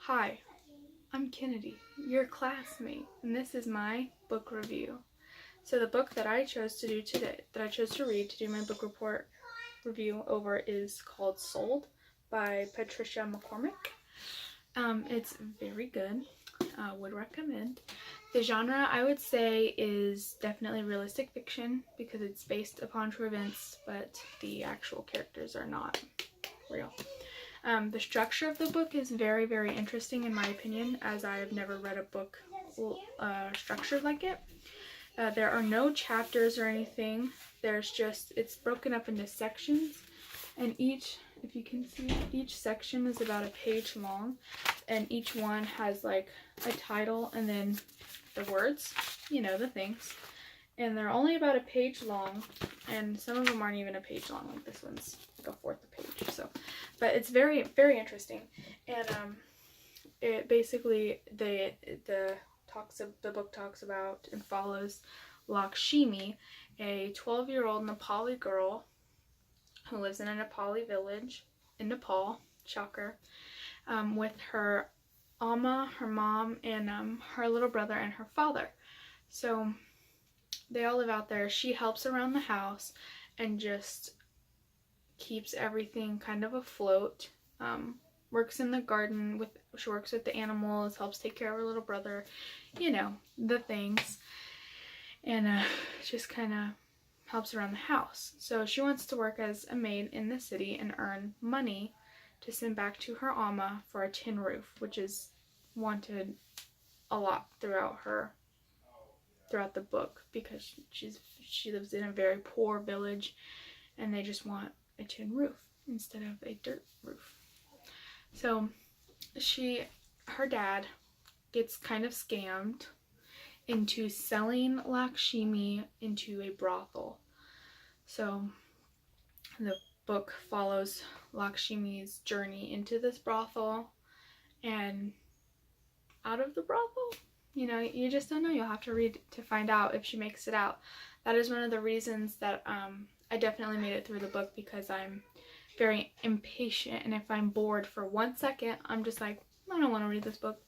Hi, I'm Kinadee, your classmate, and this is my book review. So the book that I chose to do today, that I chose to read to do my book report review over is called Sold by Patricia McCormick. It's very good. Would recommend. The genre, I would say, is definitely realistic fiction because it's based upon true events, but the actual characters are not real. The structure of the book is very, very interesting in my opinion, as I have never read a book structured like it. There are no chapters or anything. There's just, it's broken up into sections, and each, if you can see, each section is about a page long, and each one has like a title and then the words, you know, the things. And they're only about a page long, and some of them aren't even a page long, like this one's like a fourth a page. So, but it's very, very interesting. And it basically the book talks about and follows Lakshmi, a 12-year-old Nepali girl who lives in a Nepali village in Nepal, shocker, with her Amma, her mom, and her little brother and her father. So they all live out there. She helps around the house and just keeps everything kind of afloat. Works in the garden, she works with the animals, helps take care of her little brother, you know, the things. And just kind of helps around the house. So she wants to work as a maid in the city and earn money to send back to her Amma for a tin roof, which is wanted a lot throughout the book, because she lives in a very poor village and they just want a tin roof instead of a dirt roof. So her dad gets kind of scammed into selling Lakshmi into a brothel. So the book follows Lakshmi's journey into this brothel and out of the brothel. You know, you just don't know. You'll have to read to find out if she makes it out. That is one of the reasons that I definitely made it through the book, because I'm very impatient, and if I'm bored for 1 second, I'm just like, I don't want to read this book,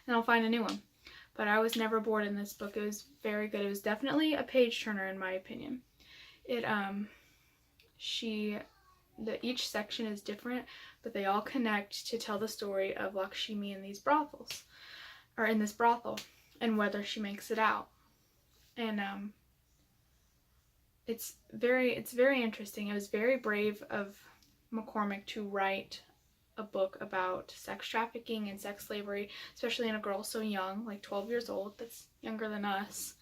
and I'll find a new one. But I was never bored in this book. It was very good. It was definitely a page turner in my opinion. Each section is different, but they all connect to tell the story of Lakshmi in these brothels, or in this brothel, and whether she makes it out. And it's very interesting. It was very brave of McCormick to write a book about sex trafficking and sex slavery, especially in a girl so young, like 12 years old, that's younger than us.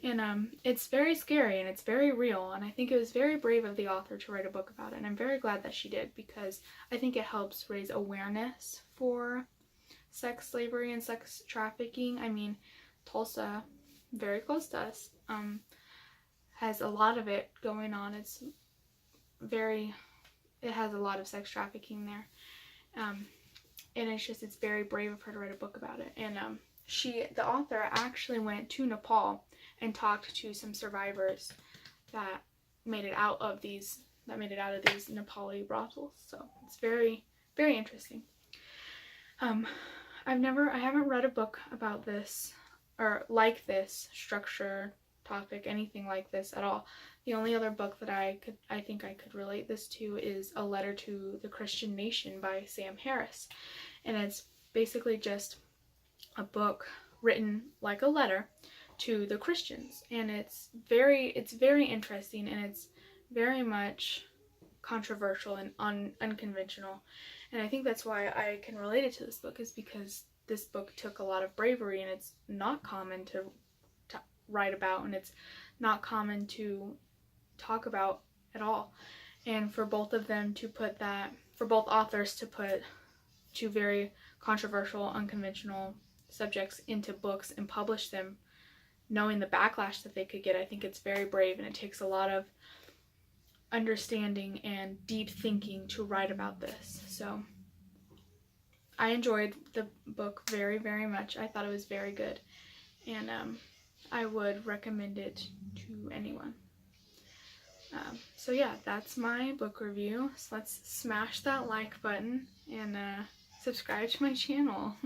And it's very scary and it's very real, and I think it was very brave of the author to write a book about it, and I'm very glad that she did, because I think it helps raise awareness for sex slavery and sex trafficking. I mean, Tulsa, very close to us, has a lot of it going on. It has a lot of sex trafficking there. And it's very brave of her to write a book about it. And the author actually went to Nepal and talked to some survivors that made it out of these Nepali brothels. So it's very, very interesting. I haven't read a book about this, or like this structure, topic, anything like this at all. The only other book that I think I could relate this to is A Letter to the Christian Nation by Sam Harris. And it's basically just a book written like a letter to the Christians. And it's very interesting, and it's very much controversial and unconventional. And I think that's why I can relate it to this book, is because this book took a lot of bravery, and it's not common to write about, and it's not common to talk about at all. And for both authors to put two very controversial, unconventional subjects into books and publish them, knowing the backlash that they could get, I think it's very brave, and it takes a lot of understanding and deep thinking to write about this. So I enjoyed the book very, very much. I thought it was very good, and I would recommend it to anyone. So yeah, that's my book review. So let's smash that like button and subscribe to my channel.